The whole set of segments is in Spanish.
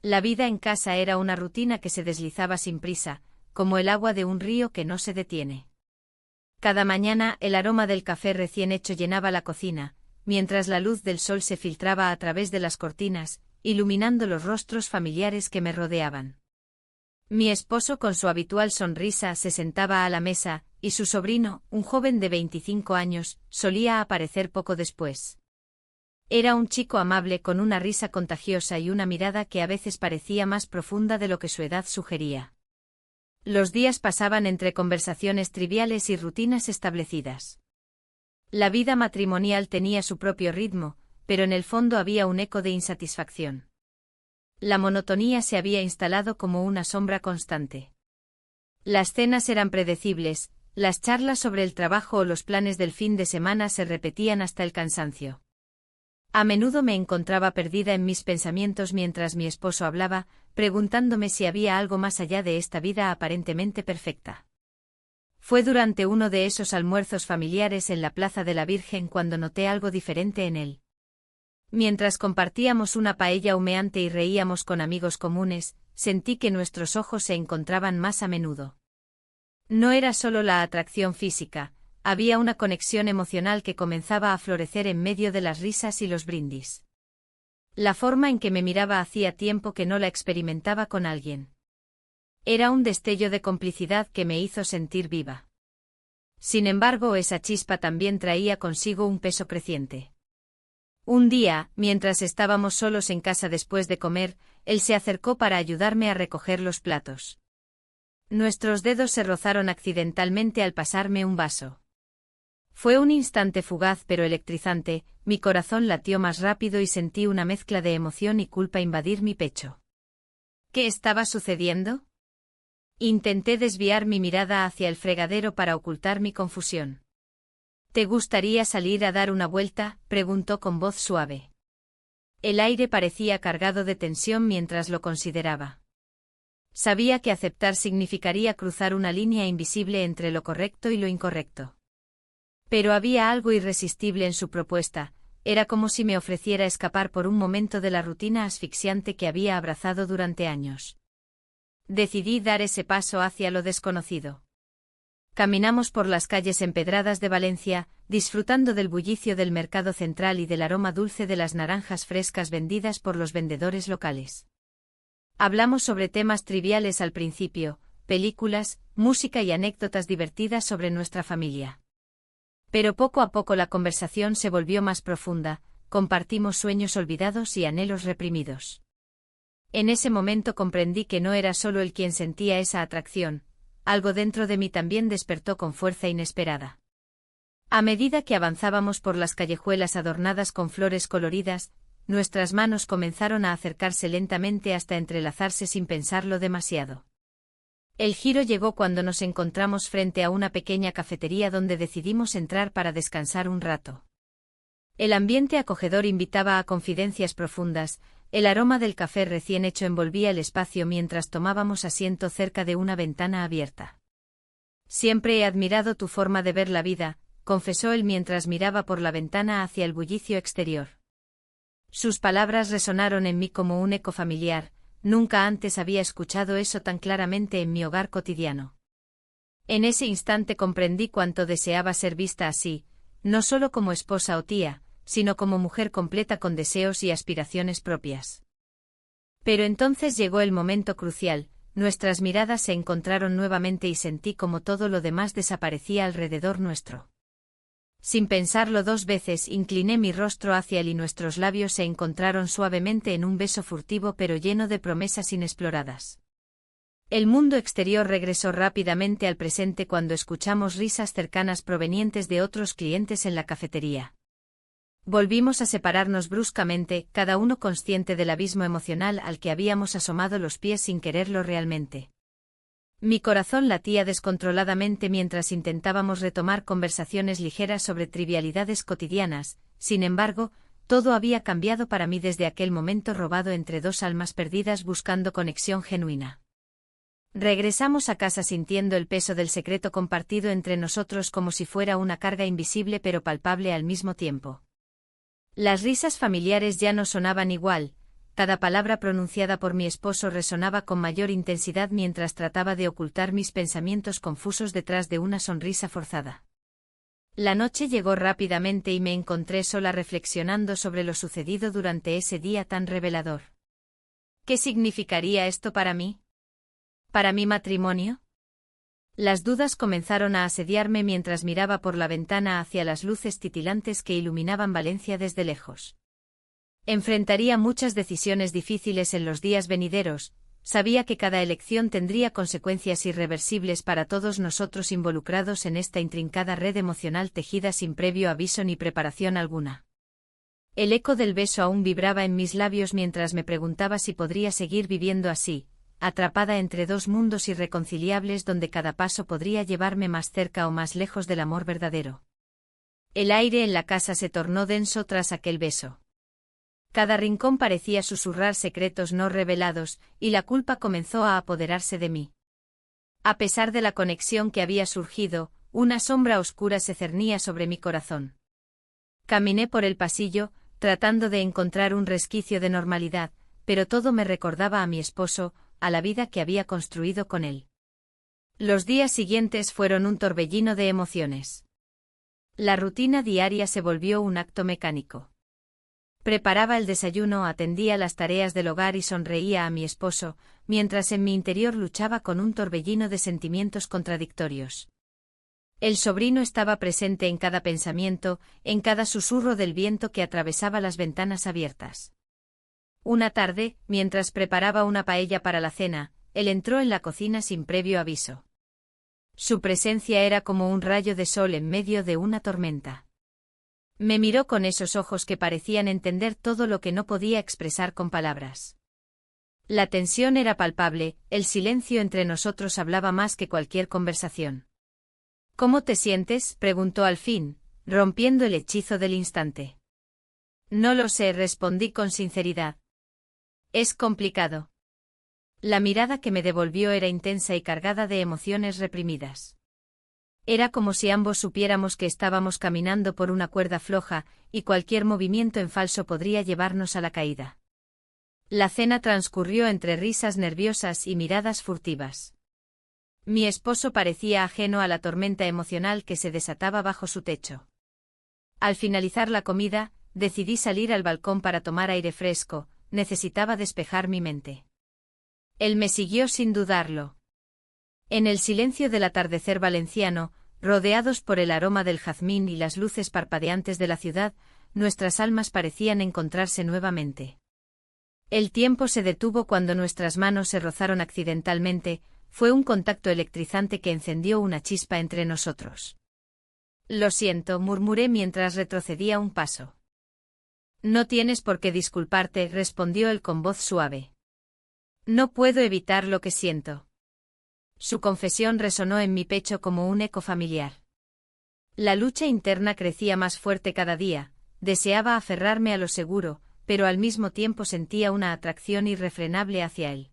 La vida en casa era una rutina que se deslizaba sin prisa, como el agua de un río que no se detiene. Cada mañana el aroma del café recién hecho llenaba la cocina, mientras la luz del sol se filtraba a través de las cortinas, iluminando los rostros familiares que me rodeaban. Mi esposo con su habitual sonrisa se sentaba a la mesa, y su sobrino, un joven de 25 años, solía aparecer poco después. Era un chico amable con una risa contagiosa y una mirada que a veces parecía más profunda de lo que su edad sugería. Los días pasaban entre conversaciones triviales y rutinas establecidas. La vida matrimonial tenía su propio ritmo, pero en el fondo había un eco de insatisfacción. La monotonía se había instalado como una sombra constante. Las cenas eran predecibles, las charlas sobre el trabajo o los planes del fin de semana se repetían hasta el cansancio. A menudo me encontraba perdida en mis pensamientos mientras mi esposo hablaba, preguntándome si había algo más allá de esta vida aparentemente perfecta. Fue durante uno de esos almuerzos familiares en la Plaza de la Virgen cuando noté algo diferente en él. Mientras compartíamos una paella humeante y reíamos con amigos comunes, sentí que nuestros ojos se encontraban más a menudo. No era solo la atracción física, había una conexión emocional que comenzaba a florecer en medio de las risas y los brindis. La forma en que me miraba hacía tiempo que no la experimentaba con alguien. Era un destello de complicidad que me hizo sentir viva. Sin embargo, esa chispa también traía consigo un peso creciente. Un día, mientras estábamos solos en casa después de comer, él se acercó para ayudarme a recoger los platos. Nuestros dedos se rozaron accidentalmente al pasarme un vaso. Fue un instante fugaz pero electrizante, mi corazón latió más rápido y sentí una mezcla de emoción y culpa invadir mi pecho. ¿Qué estaba sucediendo? Intenté desviar mi mirada hacia el fregadero para ocultar mi confusión. ¿Te gustaría salir a dar una vuelta?, preguntó con voz suave. El aire parecía cargado de tensión mientras lo consideraba. Sabía que aceptar significaría cruzar una línea invisible entre lo correcto y lo incorrecto. Pero había algo irresistible en su propuesta, era como si me ofreciera escapar por un momento de la rutina asfixiante que había abrazado durante años. Decidí dar ese paso hacia lo desconocido. Caminamos por las calles empedradas de Valencia, disfrutando del bullicio del mercado central y del aroma dulce de las naranjas frescas vendidas por los vendedores locales. Hablamos sobre temas triviales al principio, películas, música y anécdotas divertidas sobre nuestra familia. Pero poco a poco la conversación se volvió más profunda, compartimos sueños olvidados y anhelos reprimidos. En ese momento comprendí que no era solo él quien sentía esa atracción, algo dentro de mí también despertó con fuerza inesperada. A medida que avanzábamos por las callejuelas adornadas con flores coloridas, nuestras manos comenzaron a acercarse lentamente hasta entrelazarse sin pensarlo demasiado. El giro llegó cuando nos encontramos frente a una pequeña cafetería donde decidimos entrar para descansar un rato. El ambiente acogedor invitaba a confidencias profundas, el aroma del café recién hecho envolvía el espacio mientras tomábamos asiento cerca de una ventana abierta. Siempre he admirado tu forma de ver la vida, confesó él mientras miraba por la ventana hacia el bullicio exterior. Sus palabras resonaron en mí como un eco familiar, nunca antes había escuchado eso tan claramente en mi hogar cotidiano. En ese instante comprendí cuánto deseaba ser vista así, no solo como esposa o tía, sino como mujer completa con deseos y aspiraciones propias. Pero entonces llegó el momento crucial, nuestras miradas se encontraron nuevamente y sentí como todo lo demás desaparecía alrededor nuestro. Sin pensarlo dos veces incliné mi rostro hacia él y nuestros labios se encontraron suavemente en un beso furtivo pero lleno de promesas inexploradas. El mundo exterior regresó rápidamente al presente cuando escuchamos risas cercanas provenientes de otros clientes en la cafetería. Volvimos a separarnos bruscamente, cada uno consciente del abismo emocional al que habíamos asomado los pies sin quererlo realmente. Mi corazón latía descontroladamente mientras intentábamos retomar conversaciones ligeras sobre trivialidades cotidianas, sin embargo, todo había cambiado para mí desde aquel momento robado entre dos almas perdidas buscando conexión genuina. Regresamos a casa sintiendo el peso del secreto compartido entre nosotros como si fuera una carga invisible pero palpable al mismo tiempo. Las risas familiares ya no sonaban igual, cada palabra pronunciada por mi esposo resonaba con mayor intensidad mientras trataba de ocultar mis pensamientos confusos detrás de una sonrisa forzada. La noche llegó rápidamente y me encontré sola reflexionando sobre lo sucedido durante ese día tan revelador. ¿Qué significaría esto para mí? ¿Para mi matrimonio? Las dudas comenzaron a asediarme mientras miraba por la ventana hacia las luces titilantes que iluminaban Valencia desde lejos. Enfrentaría muchas decisiones difíciles en los días venideros, sabía que cada elección tendría consecuencias irreversibles para todos nosotros involucrados en esta intrincada red emocional tejida sin previo aviso ni preparación alguna. El eco del beso aún vibraba en mis labios mientras me preguntaba si podría seguir viviendo así, atrapada entre dos mundos irreconciliables donde cada paso podría llevarme más cerca o más lejos del amor verdadero. El aire en la casa se tornó denso tras aquel beso. Cada rincón parecía susurrar secretos no revelados, y la culpa comenzó a apoderarse de mí. A pesar de la conexión que había surgido, una sombra oscura se cernía sobre mi corazón. Caminé por el pasillo, tratando de encontrar un resquicio de normalidad, pero todo me recordaba a mi esposo, a la vida que había construido con él. Los días siguientes fueron un torbellino de emociones. La rutina diaria se volvió un acto mecánico. Preparaba el desayuno, atendía las tareas del hogar y sonreía a mi esposo, mientras en mi interior luchaba con un torbellino de sentimientos contradictorios. El sobrino estaba presente en cada pensamiento, en cada susurro del viento que atravesaba las ventanas abiertas. Una tarde, mientras preparaba una paella para la cena, él entró en la cocina sin previo aviso. Su presencia era como un rayo de sol en medio de una tormenta. Me miró con esos ojos que parecían entender todo lo que no podía expresar con palabras. La tensión era palpable, el silencio entre nosotros hablaba más que cualquier conversación. ¿Cómo te sientes?, preguntó al fin, rompiendo el hechizo del instante. No lo sé, respondí con sinceridad. Es complicado. La mirada que me devolvió era intensa y cargada de emociones reprimidas. Era como si ambos supiéramos que estábamos caminando por una cuerda floja, y cualquier movimiento en falso podría llevarnos a la caída. La cena transcurrió entre risas nerviosas y miradas furtivas. Mi esposo parecía ajeno a la tormenta emocional que se desataba bajo su techo. Al finalizar la comida, decidí salir al balcón para tomar aire fresco, necesitaba despejar mi mente. Él me siguió sin dudarlo. En el silencio del atardecer valenciano, rodeados por el aroma del jazmín y las luces parpadeantes de la ciudad, nuestras almas parecían encontrarse nuevamente. El tiempo se detuvo cuando nuestras manos se rozaron accidentalmente, fue un contacto electrizante que encendió una chispa entre nosotros. Lo siento, murmuré mientras retrocedía un paso. No tienes por qué disculparte, respondió él con voz suave. No puedo evitar lo que siento. Su confesión resonó en mi pecho como un eco familiar. La lucha interna crecía más fuerte cada día, deseaba aferrarme a lo seguro, pero al mismo tiempo sentía una atracción irrefrenable hacia él.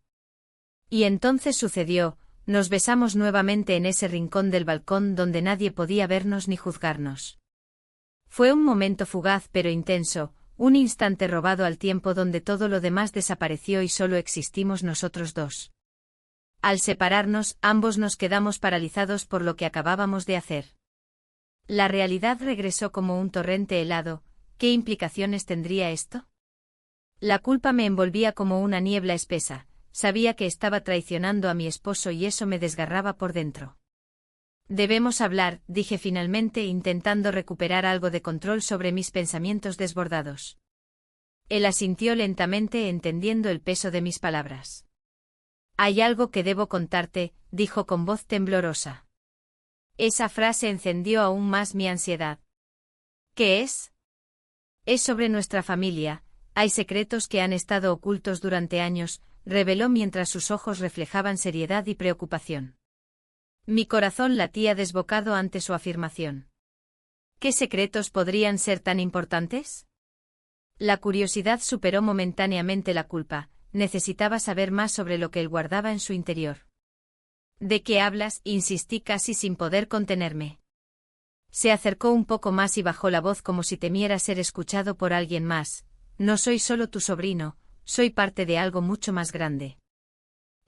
Y entonces sucedió, nos besamos nuevamente en ese rincón del balcón donde nadie podía vernos ni juzgarnos. Fue un momento fugaz pero intenso, un instante robado al tiempo donde todo lo demás desapareció y solo existimos nosotros dos. Al separarnos, ambos nos quedamos paralizados por lo que acabábamos de hacer. La realidad regresó como un torrente helado. ¿Qué implicaciones tendría esto? La culpa me envolvía como una niebla espesa, sabía que estaba traicionando a mi esposo y eso me desgarraba por dentro. Debemos hablar, dije finalmente intentando recuperar algo de control sobre mis pensamientos desbordados. Él asintió lentamente entendiendo el peso de mis palabras. Hay algo que debo contarte, dijo con voz temblorosa. Esa frase encendió aún más mi ansiedad. ¿Qué es? Es sobre nuestra familia, hay secretos que han estado ocultos durante años, reveló mientras sus ojos reflejaban seriedad y preocupación. Mi corazón latía desbocado ante su afirmación. ¿Qué secretos podrían ser tan importantes? La curiosidad superó momentáneamente la culpa, necesitaba saber más sobre lo que él guardaba en su interior. ¿De qué hablas?, insistí casi sin poder contenerme. Se acercó un poco más y bajó la voz como si temiera ser escuchado por alguien más. No soy solo tu sobrino, soy parte de algo mucho más grande.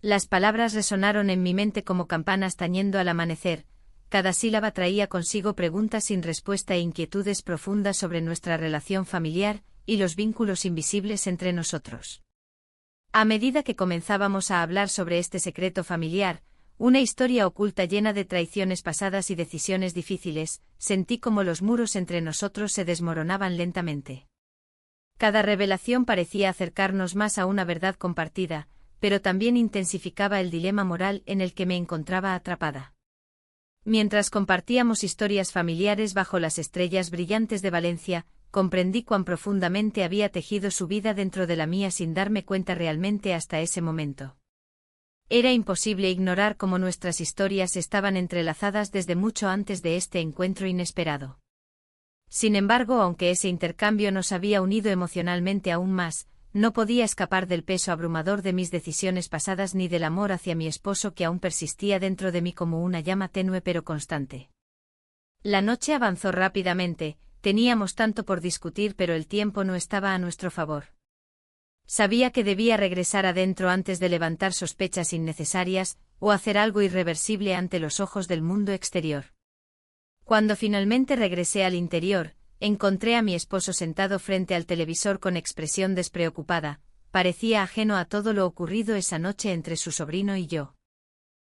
Las palabras resonaron en mi mente como campanas tañendo al amanecer, cada sílaba traía consigo preguntas sin respuesta e inquietudes profundas sobre nuestra relación familiar y los vínculos invisibles entre nosotros. A medida que comenzábamos a hablar sobre este secreto familiar, una historia oculta llena de traiciones pasadas y decisiones difíciles, sentí como los muros entre nosotros se desmoronaban lentamente. Cada revelación parecía acercarnos más a una verdad compartida, pero también intensificaba el dilema moral en el que me encontraba atrapada. Mientras compartíamos historias familiares bajo las estrellas brillantes de Valencia, comprendí cuán profundamente había tejido su vida dentro de la mía sin darme cuenta realmente hasta ese momento. Era imposible ignorar cómo nuestras historias estaban entrelazadas desde mucho antes de este encuentro inesperado. Sin embargo, aunque ese intercambio nos había unido emocionalmente aún más, no podía escapar del peso abrumador de mis decisiones pasadas ni del amor hacia mi esposo que aún persistía dentro de mí como una llama tenue pero constante. La noche avanzó rápidamente, teníamos tanto por discutir pero el tiempo no estaba a nuestro favor. Sabía que debía regresar adentro antes de levantar sospechas innecesarias o hacer algo irreversible ante los ojos del mundo exterior. Cuando finalmente regresé al interior, encontré a mi esposo sentado frente al televisor con expresión despreocupada, parecía ajeno a todo lo ocurrido esa noche entre su sobrino y yo.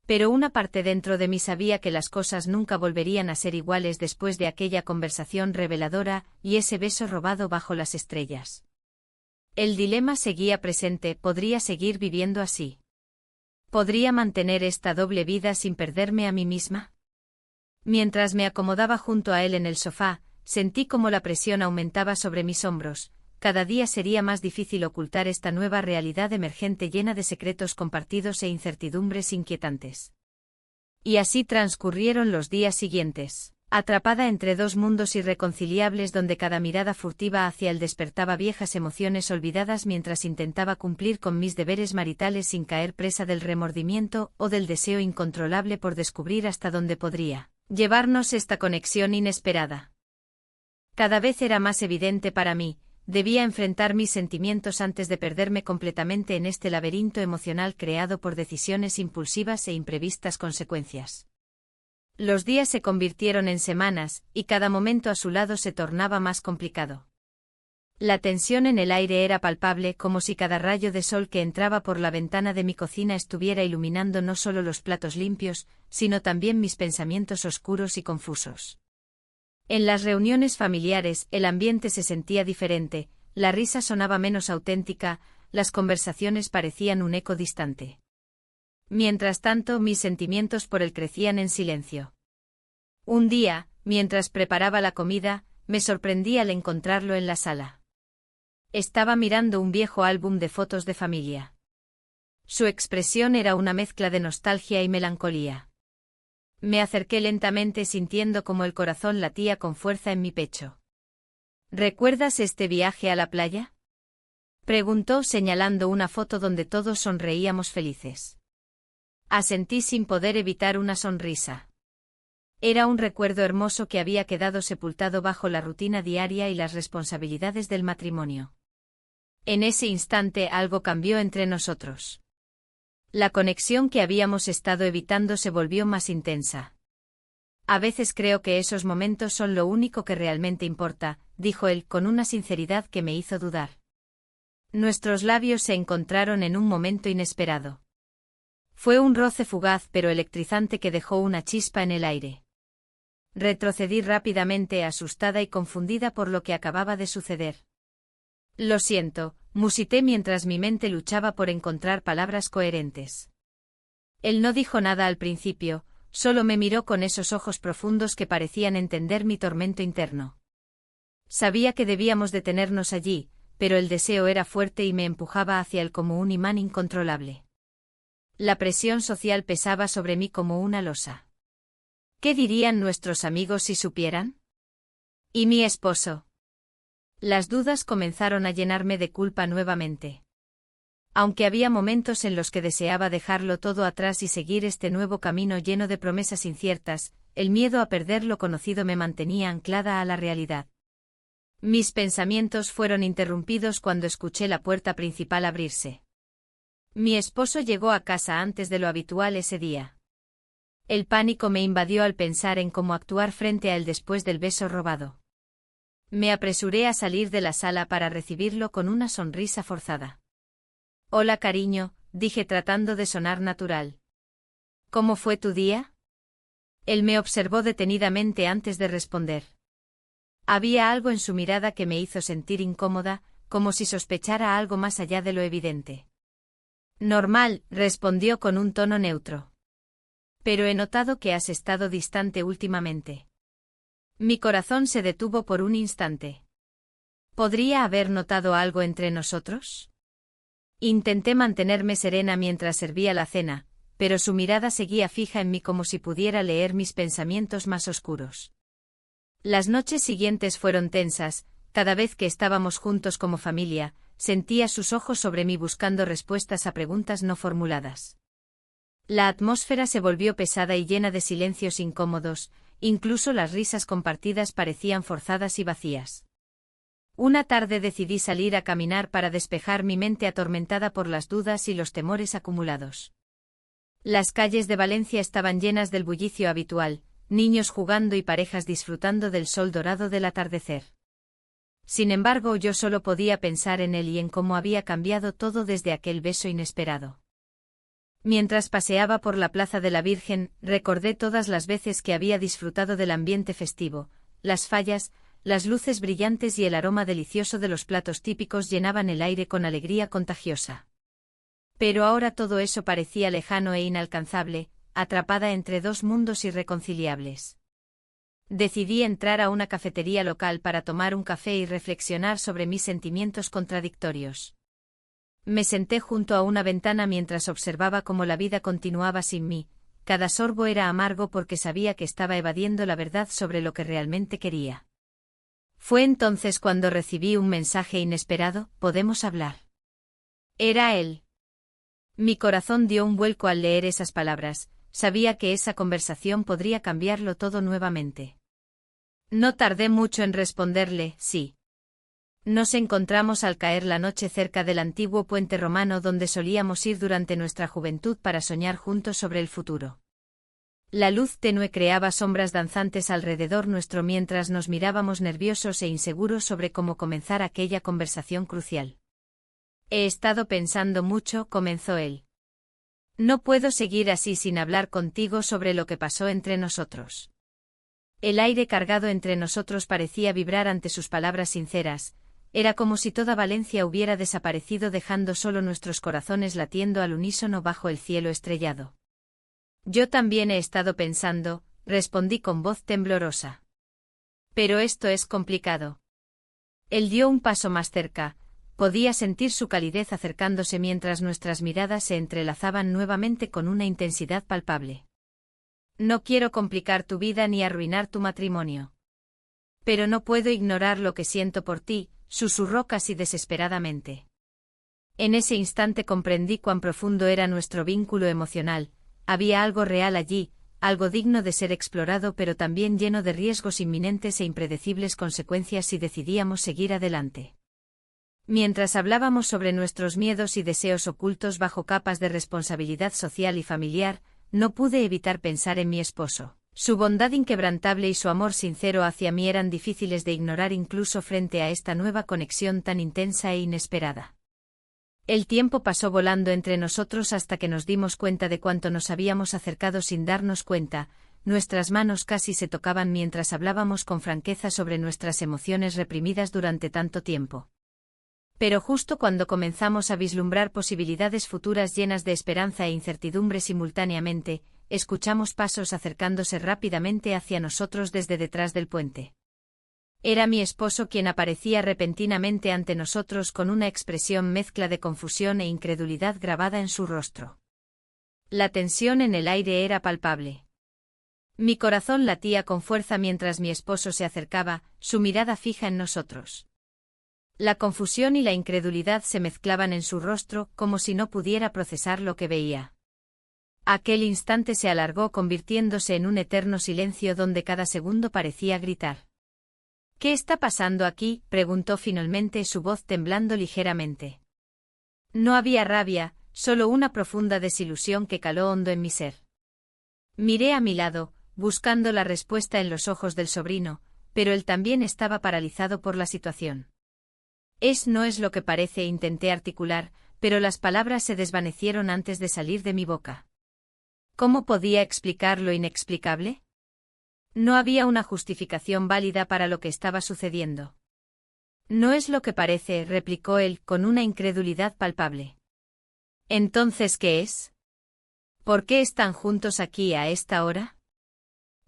Pero una parte dentro de mí sabía que las cosas nunca volverían a ser iguales después de aquella conversación reveladora y ese beso robado bajo las estrellas. El dilema seguía presente, ¿podría seguir viviendo así? ¿Podría mantener esta doble vida sin perderme a mí misma? Mientras me acomodaba junto a él en el sofá, sentí como la presión aumentaba sobre mis hombros. Cada día sería más difícil ocultar esta nueva realidad emergente llena de secretos compartidos e incertidumbres inquietantes. Y así transcurrieron los días siguientes. Atrapada entre dos mundos irreconciliables donde cada mirada furtiva hacia él despertaba viejas emociones olvidadas mientras intentaba cumplir con mis deberes maritales sin caer presa del remordimiento o del deseo incontrolable por descubrir hasta dónde podría llevarnos esta conexión inesperada. Cada vez era más evidente para mí, debía enfrentar mis sentimientos antes de perderme completamente en este laberinto emocional creado por decisiones impulsivas e imprevistas consecuencias. Los días se convirtieron en semanas, y cada momento a su lado se tornaba más complicado. La tensión en el aire era palpable, como si cada rayo de sol que entraba por la ventana de mi cocina estuviera iluminando no solo los platos limpios, sino también mis pensamientos oscuros y confusos. En las reuniones familiares, el ambiente se sentía diferente, la risa sonaba menos auténtica, las conversaciones parecían un eco distante. Mientras tanto, mis sentimientos por él crecían en silencio. Un día, mientras preparaba la comida, me sorprendí al encontrarlo en la sala. Estaba mirando un viejo álbum de fotos de familia. Su expresión era una mezcla de nostalgia y melancolía. Me acerqué lentamente sintiendo como el corazón latía con fuerza en mi pecho. ¿Recuerdas este viaje a la playa?, preguntó señalando una foto donde todos sonreíamos felices. Asentí sin poder evitar una sonrisa. Era un recuerdo hermoso que había quedado sepultado bajo la rutina diaria y las responsabilidades del matrimonio. En ese instante algo cambió entre nosotros. La conexión que habíamos estado evitando se volvió más intensa. A veces creo que esos momentos son lo único que realmente importa, dijo él con una sinceridad que me hizo dudar. Nuestros labios se encontraron en un momento inesperado. Fue un roce fugaz pero electrizante que dejó una chispa en el aire. Retrocedí rápidamente, asustada y confundida por lo que acababa de suceder. Lo siento, musité mientras mi mente luchaba por encontrar palabras coherentes. Él no dijo nada al principio, solo me miró con esos ojos profundos que parecían entender mi tormento interno. Sabía que debíamos detenernos allí, pero el deseo era fuerte y me empujaba hacia él como un imán incontrolable. La presión social pesaba sobre mí como una losa. ¿Qué dirían nuestros amigos si supieran? ¿Y mi esposo? Las dudas comenzaron a llenarme de culpa nuevamente. Aunque había momentos en los que deseaba dejarlo todo atrás y seguir este nuevo camino lleno de promesas inciertas, el miedo a perder lo conocido me mantenía anclada a la realidad. Mis pensamientos fueron interrumpidos cuando escuché la puerta principal abrirse. Mi esposo llegó a casa antes de lo habitual ese día. El pánico me invadió al pensar en cómo actuar frente a él después del beso robado. Me apresuré a salir de la sala para recibirlo con una sonrisa forzada. «Hola, cariño», dije tratando de sonar natural. «¿Cómo fue tu día?» Él me observó detenidamente antes de responder. Había algo en su mirada que me hizo sentir incómoda, como si sospechara algo más allá de lo evidente. «Normal», respondió con un tono neutro. «Pero he notado que has estado distante últimamente». Mi corazón se detuvo por un instante. ¿Podría haber notado algo entre nosotros? Intenté mantenerme serena mientras servía la cena, pero su mirada seguía fija en mí como si pudiera leer mis pensamientos más oscuros. Las noches siguientes fueron tensas, cada vez que estábamos juntos como familia, sentía sus ojos sobre mí buscando respuestas a preguntas no formuladas. La atmósfera se volvió pesada y llena de silencios incómodos, incluso las risas compartidas parecían forzadas y vacías. Una tarde decidí salir a caminar para despejar mi mente atormentada por las dudas y los temores acumulados. Las calles de Valencia estaban llenas del bullicio habitual, niños jugando y parejas disfrutando del sol dorado del atardecer. Sin embargo, yo solo podía pensar en él y en cómo había cambiado todo desde aquel beso inesperado. Mientras paseaba por la Plaza de la Virgen, recordé todas las veces que había disfrutado del ambiente festivo, las fallas, las luces brillantes y el aroma delicioso de los platos típicos llenaban el aire con alegría contagiosa. Pero ahora todo eso parecía lejano e inalcanzable, atrapada entre dos mundos irreconciliables. Decidí entrar a una cafetería local para tomar un café y reflexionar sobre mis sentimientos contradictorios. Me senté junto a una ventana mientras observaba cómo la vida continuaba sin mí. Cada sorbo era amargo porque sabía que estaba evadiendo la verdad sobre lo que realmente quería. Fue entonces cuando recibí un mensaje inesperado: «¿Podemos hablar?». Era él. Mi corazón dio un vuelco al leer esas palabras, sabía que esa conversación podría cambiarlo todo nuevamente. No tardé mucho en responderle: «Sí». Nos encontramos al caer la noche cerca del antiguo puente romano donde solíamos ir durante nuestra juventud para soñar juntos sobre el futuro. La luz tenue creaba sombras danzantes alrededor nuestro mientras nos mirábamos nerviosos e inseguros sobre cómo comenzar aquella conversación crucial. «He estado pensando mucho», comenzó él. «No puedo seguir así sin hablar contigo sobre lo que pasó entre nosotros». El aire cargado entre nosotros parecía vibrar ante sus palabras sinceras. Era como si toda Valencia hubiera desaparecido dejando solo nuestros corazones latiendo al unísono bajo el cielo estrellado. «Yo también he estado pensando», respondí con voz temblorosa. «Pero esto es complicado». Él dio un paso más cerca, podía sentir su calidez acercándose mientras nuestras miradas se entrelazaban nuevamente con una intensidad palpable. «No quiero complicar tu vida ni arruinar tu matrimonio. Pero no puedo ignorar lo que siento por ti», susurró casi desesperadamente. En ese instante comprendí cuán profundo era nuestro vínculo emocional. Había algo real allí, algo digno de ser explorado pero también lleno de riesgos inminentes e impredecibles consecuencias si decidíamos seguir adelante. Mientras hablábamos sobre nuestros miedos y deseos ocultos bajo capas de responsabilidad social y familiar, no pude evitar pensar en mi esposo. Su bondad inquebrantable y su amor sincero hacia mí eran difíciles de ignorar incluso frente a esta nueva conexión tan intensa e inesperada. El tiempo pasó volando entre nosotros hasta que nos dimos cuenta de cuánto nos habíamos acercado sin darnos cuenta. Nuestras manos casi se tocaban mientras hablábamos con franqueza sobre nuestras emociones reprimidas durante tanto tiempo. Pero justo cuando comenzamos a vislumbrar posibilidades futuras llenas de esperanza e incertidumbre simultáneamente, escuchamos pasos acercándose rápidamente hacia nosotros desde detrás del puente. Era mi esposo quien aparecía repentinamente ante nosotros con una expresión mezcla de confusión e incredulidad grabada en su rostro. La tensión en el aire era palpable. Mi corazón latía con fuerza mientras mi esposo se acercaba, su mirada fija en nosotros. La confusión y la incredulidad se mezclaban en su rostro como si no pudiera procesar lo que veía. Aquel instante se alargó convirtiéndose en un eterno silencio donde cada segundo parecía gritar. ¿Qué está pasando aquí?, preguntó finalmente, su voz temblando ligeramente. No había rabia, solo una profunda desilusión que caló hondo en mi ser. Miré a mi lado, buscando la respuesta en los ojos del sobrino, pero él también estaba paralizado por la situación. No es lo que parece, intenté articular, pero las palabras se desvanecieron antes de salir de mi boca. ¿Cómo podía explicar lo inexplicable? No había una justificación válida para lo que estaba sucediendo. No es lo que parece, replicó él, con una incredulidad palpable. ¿Entonces qué es? ¿Por qué están juntos aquí a esta hora?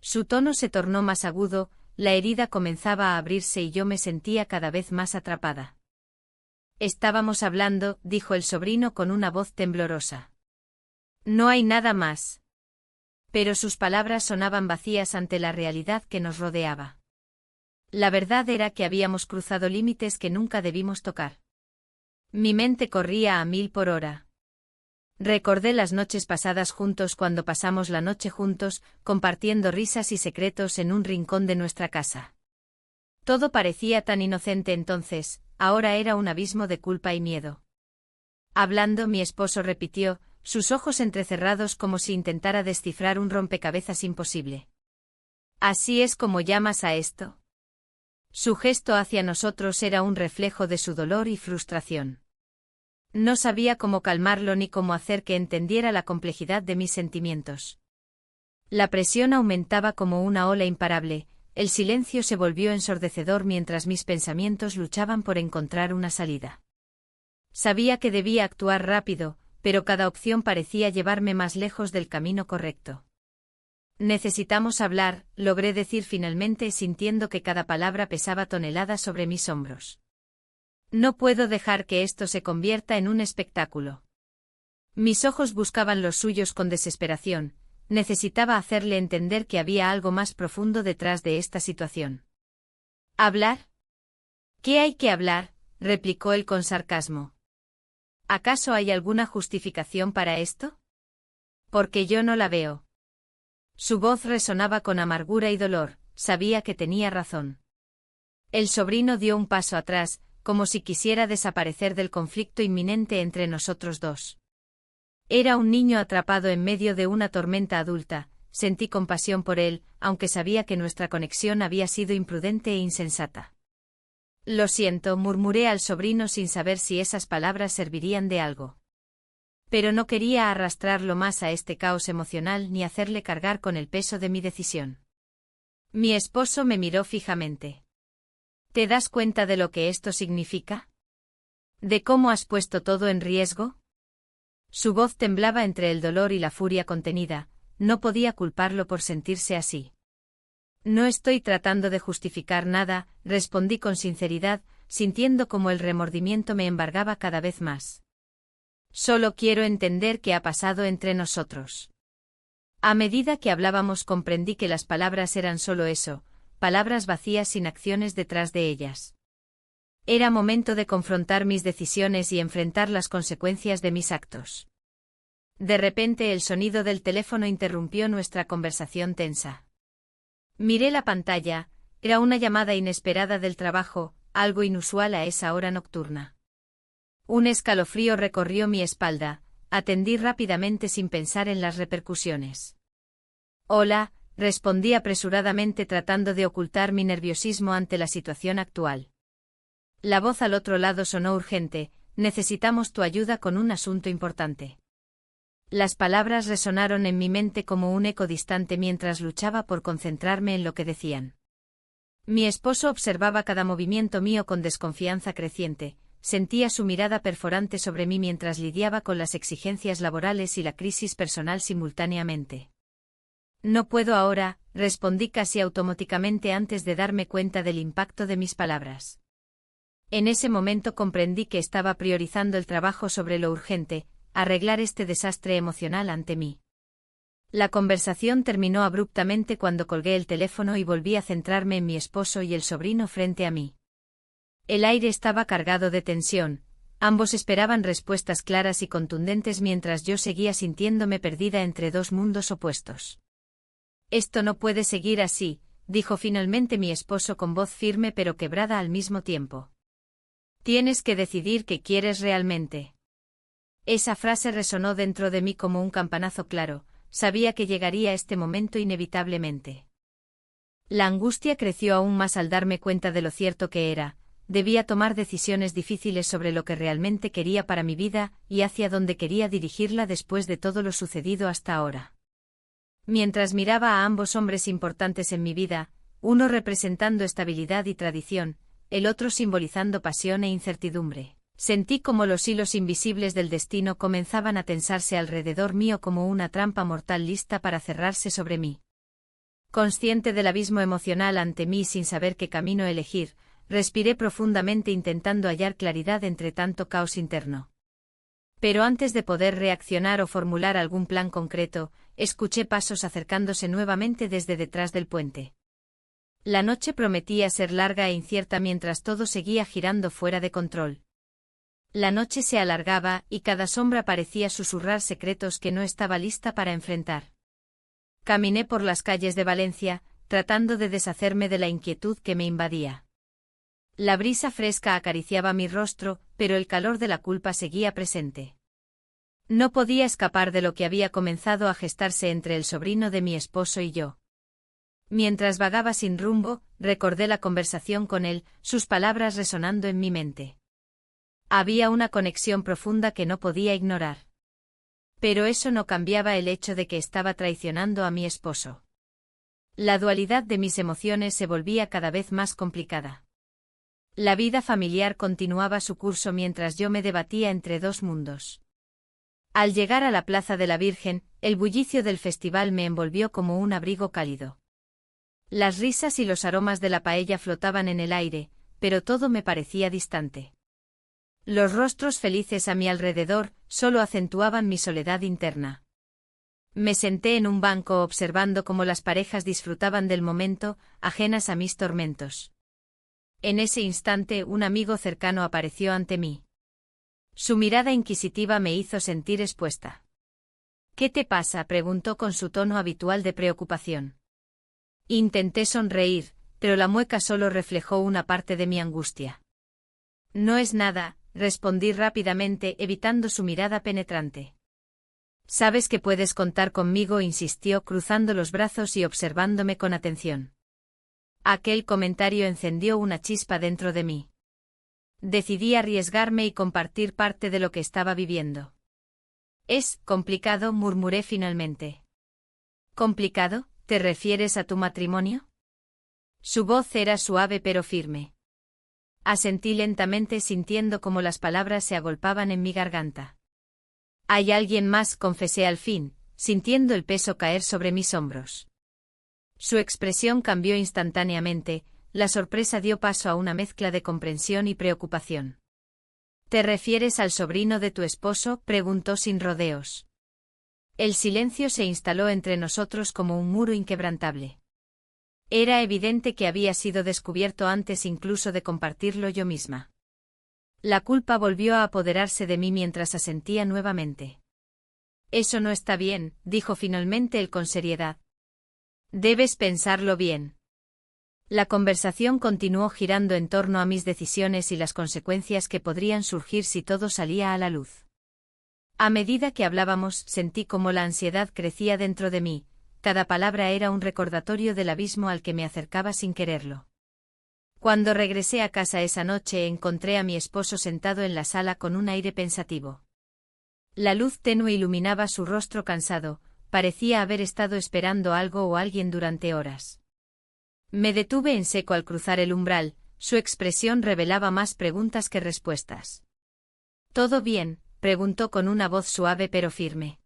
Su tono se tornó más agudo, la herida comenzaba a abrirse y yo me sentía cada vez más atrapada. Estábamos hablando, dijo el sobrino con una voz temblorosa. No hay nada más. Pero sus palabras sonaban vacías ante la realidad que nos rodeaba. La verdad era que habíamos cruzado límites que nunca debimos tocar. Mi mente corría a 1000 por hora. Recordé las noches pasadas juntos cuando pasamos la noche juntos, compartiendo risas y secretos en un rincón de nuestra casa. Todo parecía tan inocente entonces, ahora era un abismo de culpa y miedo. Hablando, mi esposo repitió, sus ojos entrecerrados como si intentara descifrar un rompecabezas imposible. ¿Así es como llamas a esto? Su gesto hacia nosotros era un reflejo de su dolor y frustración. No sabía cómo calmarlo ni cómo hacer que entendiera la complejidad de mis sentimientos. La presión aumentaba como una ola imparable, el silencio se volvió ensordecedor mientras mis pensamientos luchaban por encontrar una salida. Sabía que debía actuar rápido, pero cada opción parecía llevarme más lejos del camino correcto. Necesitamos hablar, logré decir finalmente sintiendo que cada palabra pesaba toneladas sobre mis hombros. No puedo dejar que esto se convierta en un espectáculo. Mis ojos buscaban los suyos con desesperación, necesitaba hacerle entender que había algo más profundo detrás de esta situación. ¿Hablar? ¿Qué hay que hablar?, replicó él con sarcasmo. ¿Acaso hay alguna justificación para esto? Porque yo no la veo. Su voz resonaba con amargura y dolor, sabía que tenía razón. El sobrino dio un paso atrás, como si quisiera desaparecer del conflicto inminente entre nosotros dos. Era un niño atrapado en medio de una tormenta adulta, sentí compasión por él, aunque sabía que nuestra conexión había sido imprudente e insensata. Lo siento, murmuré al sobrino sin saber si esas palabras servirían de algo. Pero no quería arrastrarlo más a este caos emocional ni hacerle cargar con el peso de mi decisión. Mi esposo me miró fijamente. ¿Te das cuenta de lo que esto significa? ¿De cómo has puesto todo en riesgo? Su voz temblaba entre el dolor y la furia contenida, no podía culparlo por sentirse así. No estoy tratando de justificar nada, respondí con sinceridad, sintiendo como el remordimiento me embargaba cada vez más. Solo quiero entender qué ha pasado entre nosotros. A medida que hablábamos comprendí que las palabras eran solo eso, palabras vacías sin acciones detrás de ellas. Era momento de confrontar mis decisiones y enfrentar las consecuencias de mis actos. De repente el sonido del teléfono interrumpió nuestra conversación tensa. Miré la pantalla, era una llamada inesperada del trabajo, algo inusual a esa hora nocturna. Un escalofrío recorrió mi espalda, atendí rápidamente sin pensar en las repercusiones. Hola, respondí apresuradamente tratando de ocultar mi nerviosismo ante la situación actual. La voz al otro lado sonó urgente, necesitamos tu ayuda con un asunto importante. Las palabras resonaron en mi mente como un eco distante mientras luchaba por concentrarme en lo que decían. Mi esposo observaba cada movimiento mío con desconfianza creciente, sentía su mirada perforante sobre mí mientras lidiaba con las exigencias laborales y la crisis personal simultáneamente. No puedo ahora, respondí casi automáticamente antes de darme cuenta del impacto de mis palabras. En ese momento comprendí que estaba priorizando el trabajo sobre lo urgente, arreglar este desastre emocional ante mí. La conversación terminó abruptamente cuando colgué el teléfono y volví a centrarme en mi esposo y el sobrino frente a mí. El aire estaba cargado de tensión, ambos esperaban respuestas claras y contundentes mientras yo seguía sintiéndome perdida entre dos mundos opuestos. Esto no puede seguir así, dijo finalmente mi esposo con voz firme pero quebrada al mismo tiempo. Tienes que decidir qué quieres realmente. Esa frase resonó dentro de mí como un campanazo claro, sabía que llegaría este momento inevitablemente. La angustia creció aún más al darme cuenta de lo cierto que era, debía tomar decisiones difíciles sobre lo que realmente quería para mi vida y hacia dónde quería dirigirla después de todo lo sucedido hasta ahora. Mientras miraba a ambos hombres importantes en mi vida, uno representando estabilidad y tradición, el otro simbolizando pasión e incertidumbre, sentí como los hilos invisibles del destino comenzaban a tensarse alrededor mío como una trampa mortal lista para cerrarse sobre mí. Consciente del abismo emocional ante mí sin saber qué camino elegir, respiré profundamente intentando hallar claridad entre tanto caos interno. Pero antes de poder reaccionar o formular algún plan concreto, escuché pasos acercándose nuevamente desde detrás del puente. La noche prometía ser larga e incierta mientras todo seguía girando fuera de control. La noche se alargaba y cada sombra parecía susurrar secretos que no estaba lista para enfrentar. Caminé por las calles de Valencia, tratando de deshacerme de la inquietud que me invadía. La brisa fresca acariciaba mi rostro, pero el calor de la culpa seguía presente. No podía escapar de lo que había comenzado a gestarse entre el sobrino de mi esposo y yo. Mientras vagaba sin rumbo, recordé la conversación con él, sus palabras resonando en mi mente. Había una conexión profunda que no podía ignorar. Pero eso no cambiaba el hecho de que estaba traicionando a mi esposo. La dualidad de mis emociones se volvía cada vez más complicada. La vida familiar continuaba su curso mientras yo me debatía entre dos mundos. Al llegar a la Plaza de la Virgen, el bullicio del festival me envolvió como un abrigo cálido. Las risas y los aromas de la paella flotaban en el aire, pero todo me parecía distante. Los rostros felices a mi alrededor solo acentuaban mi soledad interna. Me senté en un banco observando cómo las parejas disfrutaban del momento, ajenas a mis tormentos. En ese instante un amigo cercano apareció ante mí. Su mirada inquisitiva me hizo sentir expuesta. ¿Qué te pasa?, preguntó con su tono habitual de preocupación. Intenté sonreír, pero la mueca solo reflejó una parte de mi angustia. No es nada, respondí rápidamente, evitando su mirada penetrante. Sabes que puedes contar conmigo, insistió, cruzando los brazos y observándome con atención. Aquel comentario encendió una chispa dentro de mí. Decidí arriesgarme y compartir parte de lo que estaba viviendo. Es complicado, murmuré finalmente. ¿Complicado? ¿Te refieres a tu matrimonio? Su voz era suave pero firme. Asentí lentamente sintiendo cómo las palabras se agolpaban en mi garganta. Hay alguien más, confesé al fin, sintiendo el peso caer sobre mis hombros. Su expresión cambió instantáneamente, la sorpresa dio paso a una mezcla de comprensión y preocupación. ¿Te refieres al sobrino de tu esposo?, preguntó sin rodeos. El silencio se instaló entre nosotros como un muro inquebrantable. Era evidente que había sido descubierto antes incluso de compartirlo yo misma. La culpa volvió a apoderarse de mí mientras asentía nuevamente. Eso no está bien, dijo finalmente él con seriedad. Debes pensarlo bien. La conversación continuó girando en torno a mis decisiones y las consecuencias que podrían surgir si todo salía a la luz. A medida que hablábamos, sentí como la ansiedad crecía dentro de mí, cada palabra era un recordatorio del abismo al que me acercaba sin quererlo. Cuando regresé a casa esa noche encontré a mi esposo sentado en la sala con un aire pensativo. La luz tenue iluminaba su rostro cansado, parecía haber estado esperando algo o alguien durante horas. Me detuve en seco al cruzar el umbral, su expresión revelaba más preguntas que respuestas. ¿Todo bien?, preguntó con una voz suave pero firme.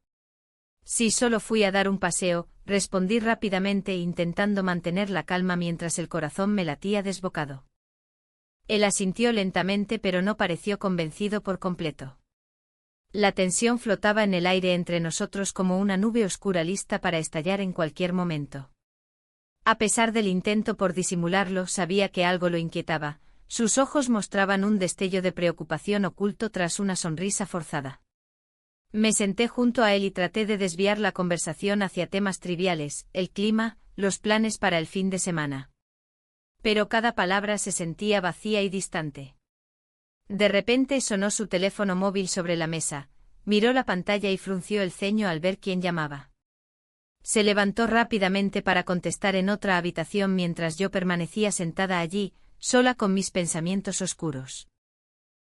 Sí, solo fui a dar un paseo, respondí rápidamente intentando mantener la calma mientras el corazón me latía desbocado. Él asintió lentamente pero no pareció convencido por completo. La tensión flotaba en el aire entre nosotros como una nube oscura lista para estallar en cualquier momento. A pesar del intento por disimularlo, sabía que algo lo inquietaba. Sus ojos mostraban un destello de preocupación oculto tras una sonrisa forzada. Me senté junto a él y traté de desviar la conversación hacia temas triviales, el clima, los planes para el fin de semana. Pero cada palabra se sentía vacía y distante. De repente sonó su teléfono móvil sobre la mesa, miró la pantalla y frunció el ceño al ver quién llamaba. Se levantó rápidamente para contestar en otra habitación mientras yo permanecía sentada allí, sola con mis pensamientos oscuros.